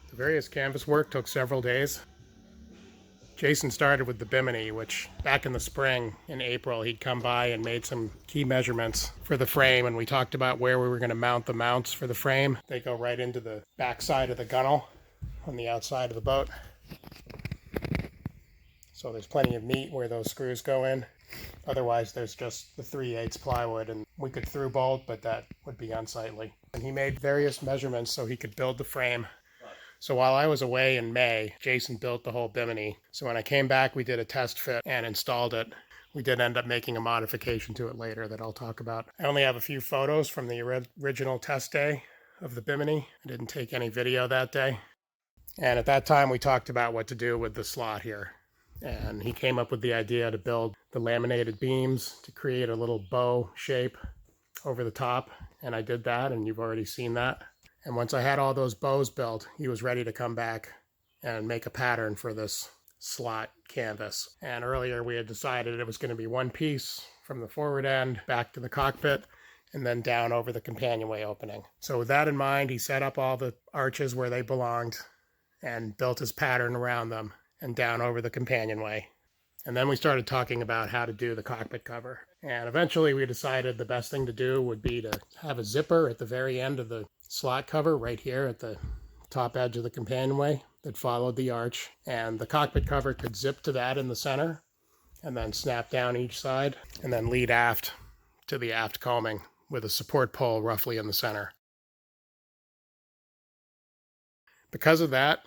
The various canvas work took several days. Jason started with the Bimini, which back in the spring, in April, he'd come by and made some key measurements for the frame, and we talked about where we were going to mount the mounts for the frame. They go right into the back side of the gunnel on the outside of the boat. So there's plenty of meat where those screws go in. Otherwise, there's just the 3/8 plywood, and we could through bolt, but that would be unsightly. And he made various measurements so he could build the frame. So while I was away in May, Jason built the whole Bimini. So when I came back, we did a test fit and installed it. We did end up making a modification to it later that I'll talk about. I only have a few photos from the original test day of the Bimini. I didn't take any video that day. And at that time, we talked about what to do with the slot here. And he came up with the idea to build the laminated beams to create a little bow shape over the top. And I did that, and you've already seen that. And once I had all those bows built, he was ready to come back and make a pattern for this slot canvas. And earlier we had decided it was going to be one piece from the forward end back to the cockpit and then down over the companionway opening. So with that in mind, he set up all the arches where they belonged and built his pattern around them and down over the companionway. And then we started talking about how to do the cockpit cover. And eventually we decided the best thing to do would be to have a zipper at the very end of the slot cover right here at the top edge of the companionway that followed the arch. And the cockpit cover could zip to that in the center and then snap down each side and then lead aft to the aft combing with a support pole roughly in the center. Because of that,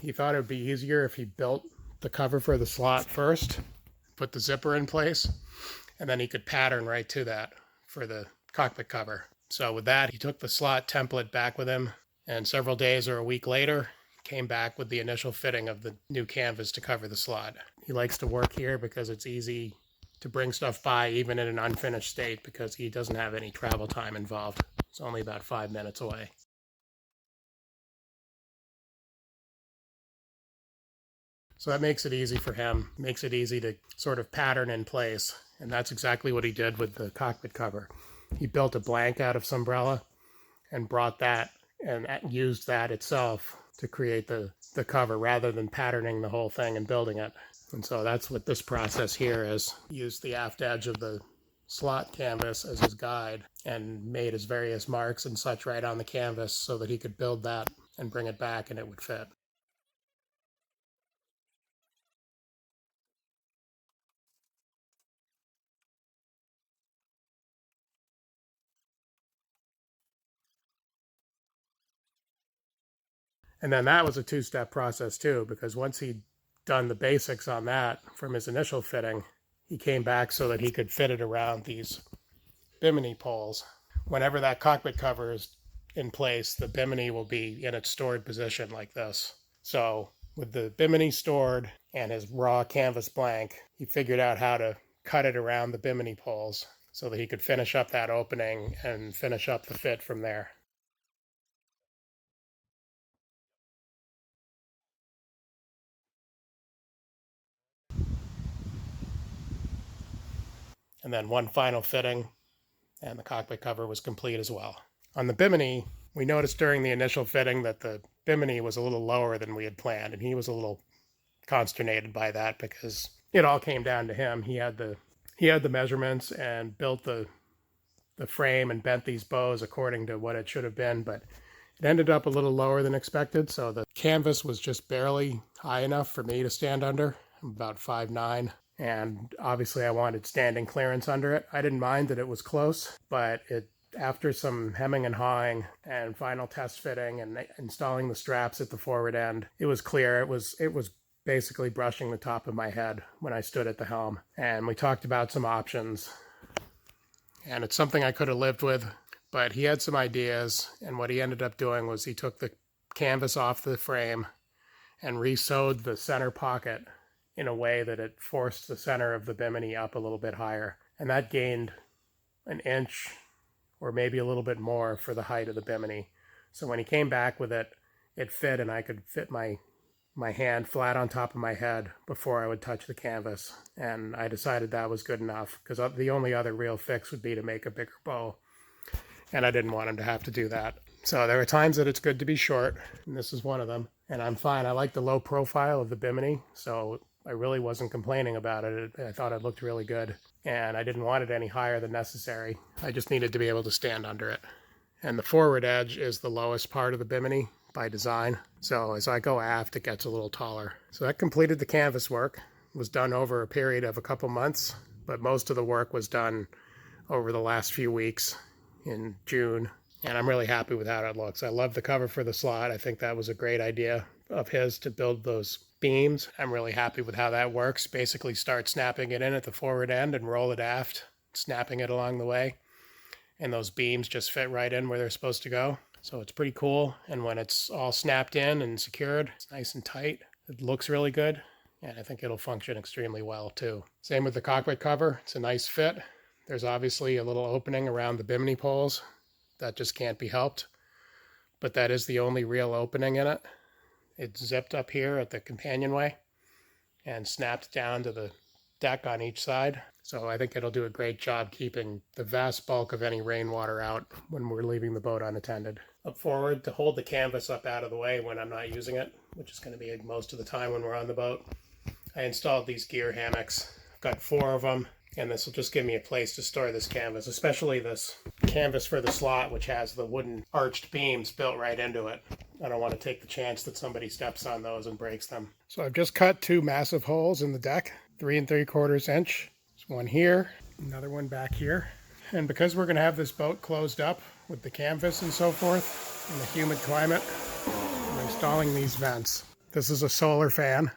he thought it would be easier if he built the cover for the slot first, put the zipper in place, and then he could pattern right to that for the cockpit cover. So with that, he took the slot template back with him, and several days or a week later, came back with the initial fitting of the new canvas to cover the slot. He likes to work here because it's easy to bring stuff by even in an unfinished state because he doesn't have any travel time involved. It's only about 5 minutes away. So that makes it easy for him, makes it easy to sort of pattern in place. And that's exactly what he did with the cockpit cover. He built a blank out of Sunbrella and brought that and used that itself to create the cover rather than patterning the whole thing and building it. And so that's what this process here is. He used the aft edge of the slot canvas as his guide and made his various marks and such right on the canvas so that he could build that and bring it back and it would fit. And then that was a two-step process too, because once he'd done the basics on that from his initial fitting, he came back so that he could fit it around these Bimini poles. Whenever that cockpit cover is in place, the Bimini will be in its stored position like this. So with the Bimini stored and his raw canvas blank, he figured out how to cut it around the Bimini poles so that he could finish up that opening and finish up the fit from there. And then one final fitting, and the cockpit cover was complete as well. On the Bimini, we noticed during the initial fitting that the Bimini was a little lower than we had planned, and he was a little consternated by that because it all came down to him. He had the measurements and built the frame and bent these bows according to what it should have been, but it ended up a little lower than expected, so the canvas was just barely high enough for me to stand under. I'm about 5'9", and obviously I wanted standing clearance under it. I didn't mind that it was close, but after some hemming and hawing and final test fitting and installing the straps at the forward end, it was clear it was basically brushing the top of my head when I stood at the helm. And we talked about some options, and it's something I could have lived with, but he had some ideas, and what he ended up doing was he took the canvas off the frame and re-sewed the center pocket in a way that it forced the center of the Bimini up a little bit higher. And that gained an inch or maybe a little bit more for the height of the Bimini. So when he came back with it, it fit, and I could fit my hand flat on top of my head before I would touch the canvas. And I decided that was good enough because the only other real fix would be to make a bigger bow. And I didn't want him to have to do that. So there are times that it's good to be short, and this is one of them. And I'm fine. I like the low profile of the Bimini, so I really wasn't complaining about it. I thought it looked really good, and I didn't want it any higher than necessary. I just needed to be able to stand under it. And the forward edge is the lowest part of the Bimini by design. So as I go aft, it gets a little taller. So that completed the canvas work. It was done over a period of a couple months, but most of the work was done over the last few weeks in June. And I'm really happy with how it looks. I love the cover for the slot. I think that was a great idea of his to build those beams. I'm really happy with how that works. Basically start snapping it in at the forward end and roll it aft, snapping it along the way. And those beams just fit right in where they're supposed to go. So it's pretty cool. And when it's all snapped in and secured, it's nice and tight. It looks really good. And I think it'll function extremely well too. Same with the cockpit cover. It's a nice fit. There's obviously a little opening around the Bimini poles. That just can't be helped. But that is the only real opening in it. It's zipped up here at the companionway and snapped down to the deck on each side. So I think it'll do a great job keeping the vast bulk of any rainwater out when we're leaving the boat unattended. Up forward to hold the canvas up out of the way when I'm not using it, which is going to be most of the time when we're on the boat. I installed these gear hammocks. I've got 4 of them, and this will just give me a place to store this canvas, especially this canvas for the slot, which has the wooden arched beams built right into it. I don't want to take the chance that somebody steps on those and breaks them. So I've just cut 2 massive holes in the deck, 3 3/4 inch. There's one here, another one back here. And because we're going to have this boat closed up with the canvas and so forth in the humid climate, I'm installing these vents. This is a solar fan.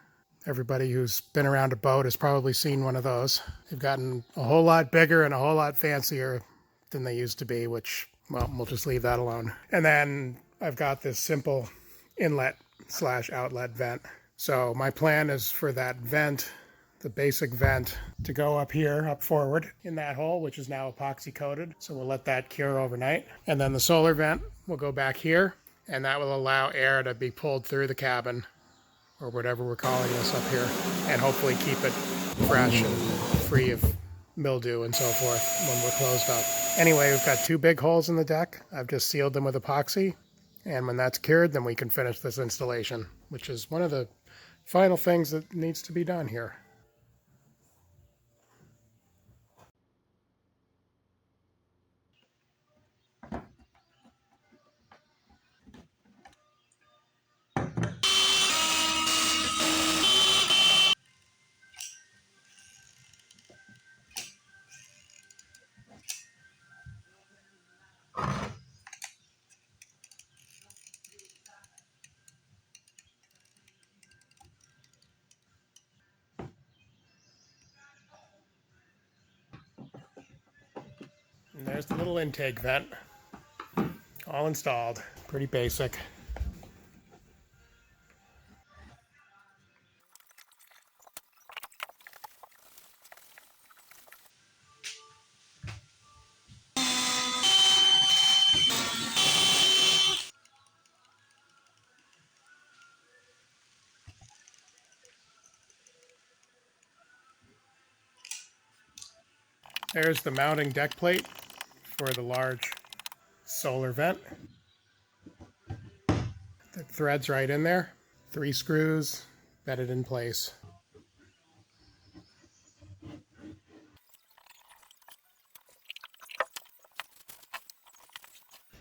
Everybody who's been around a boat has probably seen one of those. They've gotten a whole lot bigger and a whole lot fancier than they used to be, which, well, we'll just leave that alone. And then I've got this simple inlet/outlet vent. So my plan is for that vent, the basic vent, to go up here, up forward in that hole, which is now epoxy coated. So we'll let that cure overnight. And then the solar vent will go back here, and that will allow air to be pulled through the cabin, or whatever we're calling this up here, and hopefully keep it fresh and free of mildew and so forth when we're closed up. Anyway, we've got 2 big holes in the deck. I've just sealed them with epoxy, and when that's cured, then we can finish this installation, which is one of the final things that needs to be done here. And there's the little intake vent, all installed. Pretty basic. There's the mounting deck plate for the large solar vent. The thread's right in there. 3 screws bedded in place.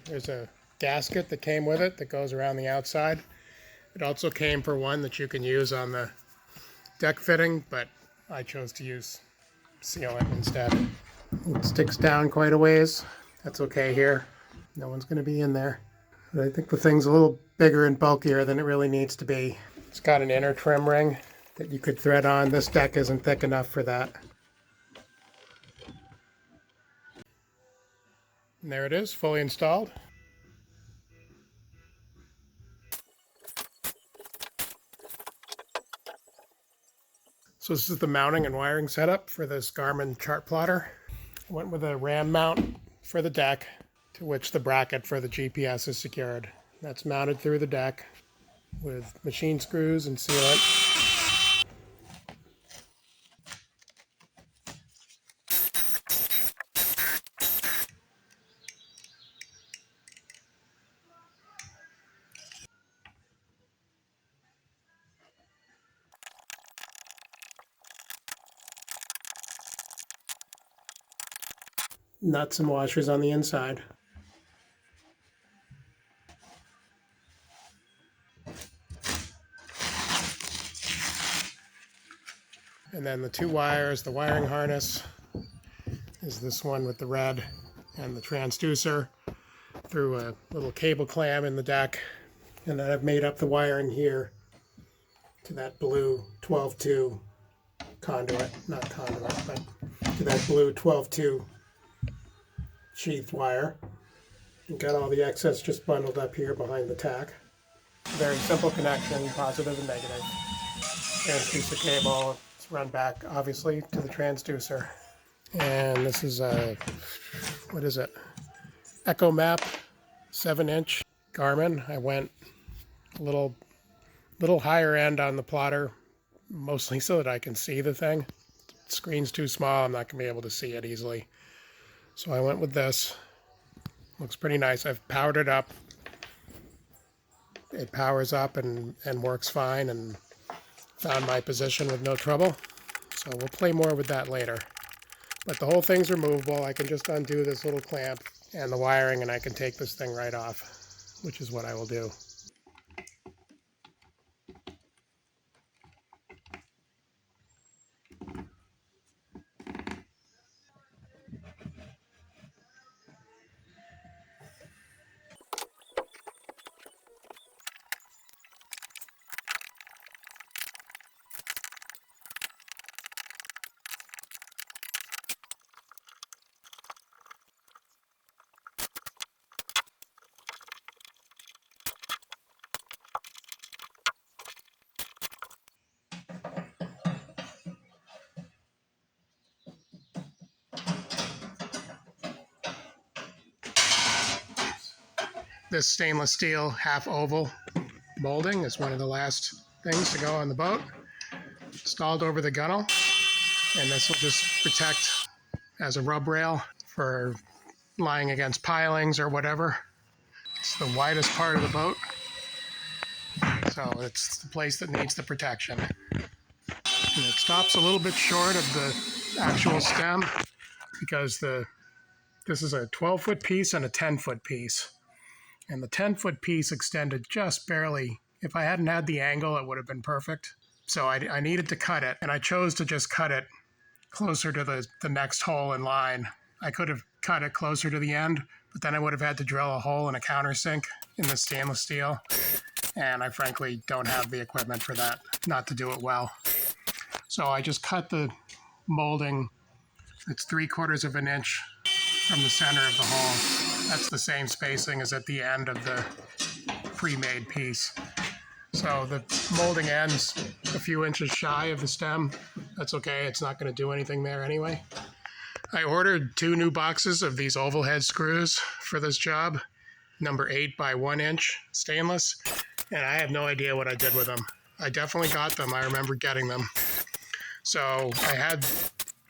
There's a gasket that came with it that goes around the outside. It also came for one that you can use on the deck fitting, but I chose to use sealant instead. It sticks down quite a ways. That's okay here. No one's going to be in there. But I think the thing's a little bigger and bulkier than it really needs to be. It's got an inner trim ring that you could thread on. This deck isn't thick enough for that. And there it is, fully installed. So this is the mounting and wiring setup for this Garmin chart plotter. I went with a ram mount for the deck, to which the bracket for the GPS is secured. That's mounted through the deck with machine screws and sealant. nuts and washers on the inside. And then the two wires, the wiring harness is this one with the red and the transducer through a little cable clamp in the deck. And then I've made up the wiring here to that blue 12-2 conduit, not conduit, but to that blue 12-2 sheath wire. And got all the excess just bundled up here behind the tack. Very simple connection, positive and negative. Transducer cable, it's run back obviously to the transducer. And this is a, what is it? Echo Map 7-inch Garmin. I went a little higher end on the plotter, mostly so that I can see the thing. The screen's too small, I'm not going to be able to see it easily. So I went with this. Looks pretty nice. I've powered it up. It powers up and works fine, and found my position with no trouble. So we'll play more with that later. But the whole thing's removable. I can just undo this little clamp and the wiring, and I can take this thing right off, which is what I will do. This stainless steel half oval molding is one of the last things to go on the boat. Installed over the gunnel, and this will just protect as a rub rail for lying against pilings or whatever. It's the widest part of the boat, so it's the place that needs the protection. And it stops a little bit short of the actual stem because this is a 12-foot piece and a 10-foot piece. And the 10-foot piece extended just barely. If I hadn't had the angle, it would have been perfect. So I needed to cut it, and I chose to just cut it closer to the next hole in line. I could have cut it closer to the end, but then I would have had to drill a hole in a countersink in the stainless steel. And I frankly don't have the equipment for that, not to do it well. So I just cut the molding. It's 3/4 of an inch from the center of the hole. That's the same spacing as at the end of the pre-made piece. So the molding ends a few inches shy of the stem. That's okay, it's not going to do anything there anyway. I ordered 2 new boxes of these oval head screws for this job, number 8 by 1 inch stainless, and I have no idea what I did with them. I definitely got them, I remember getting them. So I had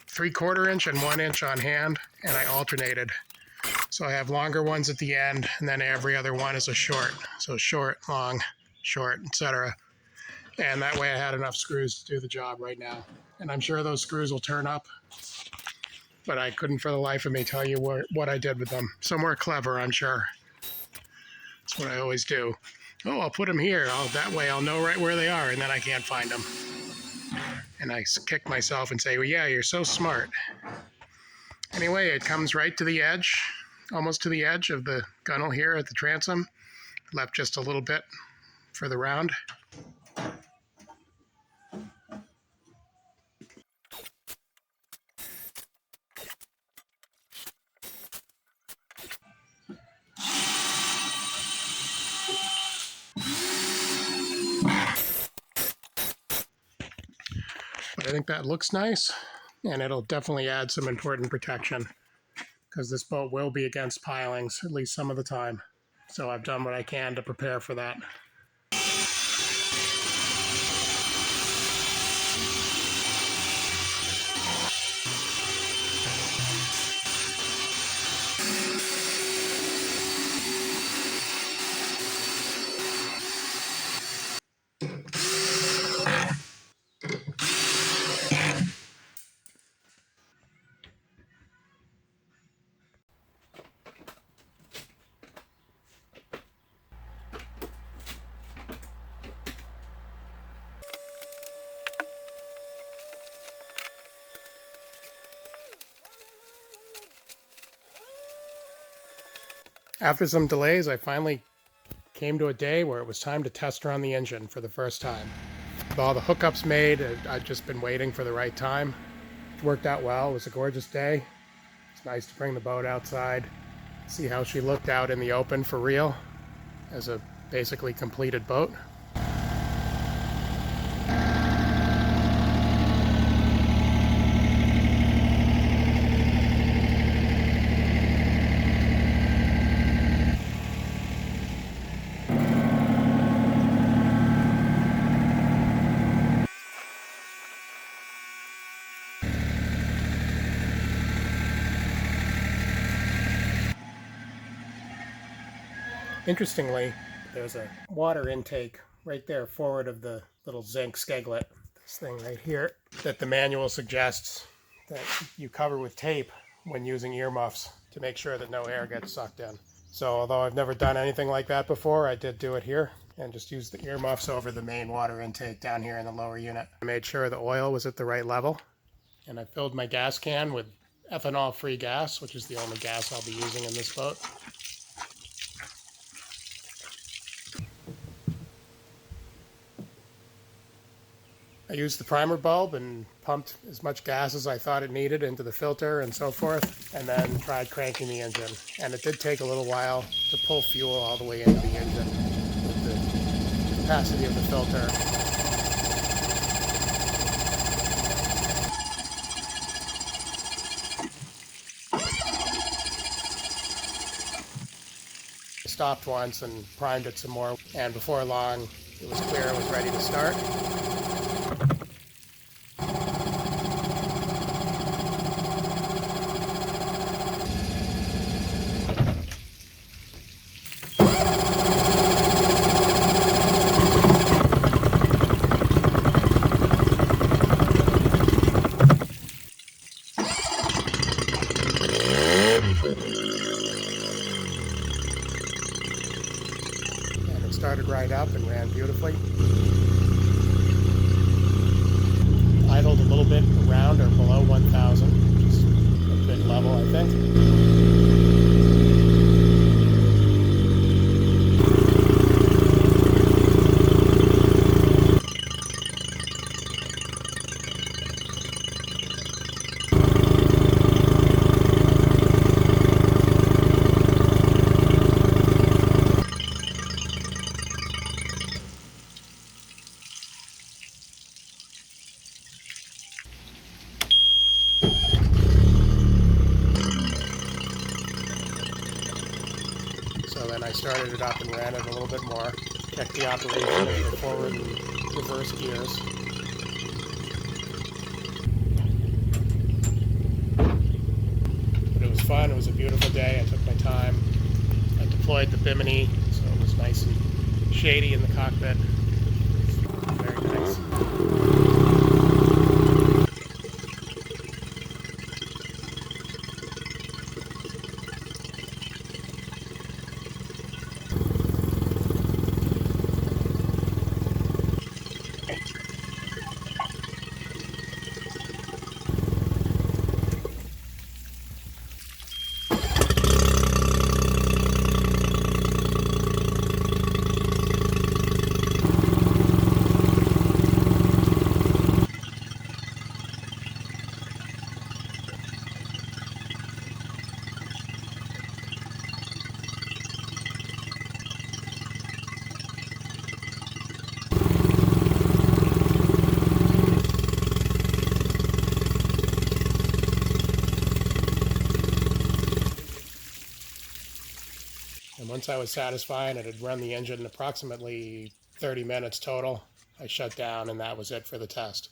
3/4 inch and 1 inch on hand, and I alternated. So I have longer ones at the end, and then every other one is a short. So short, long, short, etc. And that way I had enough screws to do the job right now. And I'm sure those screws will turn up, but I couldn't for the life of me tell you what I did with them. Somewhere clever, I'm sure. That's what I always do. Oh, I'll put them here. That way I'll know right where they are, and then I can't find them. And I kick myself and say, well, yeah, you're so smart. Anyway, it comes right to the edge, almost to the edge of the gunnel here at the transom. Left just a little bit for the round. But I think that looks nice, and it'll definitely add some important protection because this boat will be against pilings at least some of the time. So I've done what I can to prepare for that. After some delays, I finally came to a day where it was time to test run the engine for the first time. With all the hookups made, I'd just been waiting for the right time. It worked out well. It was a gorgeous day. It's nice to bring the boat outside, see how she looked out in the open for real as a basically completed boat. Interestingly, there's a water intake right there forward of the little zinc skeglet, this thing right here, that the manual suggests that you cover with tape when using earmuffs to make sure that no air gets sucked in. So although I've never done anything like that before, I did do it here and just use the earmuffs over the main water intake down here in the lower unit. I made sure the oil was at the right level, and I filled my gas can with ethanol-free gas, which is the only gas I'll be using in this boat. I used the primer bulb and pumped as much gas as I thought it needed into the filter and so forth, and then tried cranking the engine. And it did take a little while to pull fuel all the way into the engine with the capacity of the filter. I stopped once and primed it some more, and before long it was clear it was ready to start. And it started right up and ran beautifully. Idled a little bit around or below 1,000, which is a good level, I think. So then I started it up and ran it a little bit more, checked the operation of the forward and reverse gears. But it was fun, it was a beautiful day, I took my time. I deployed the Bimini, so it was nice and shady in the cockpit. Very nice. And once I was satisfied and had run the engine approximately 30 minutes total, I shut down and that was it for the test.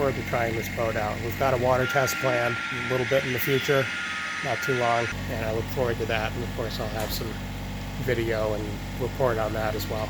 forward to trying this boat out. We've got a water test planned a little bit in the future, not too long, and I look forward to that. And of course I'll have some video and report on that as well.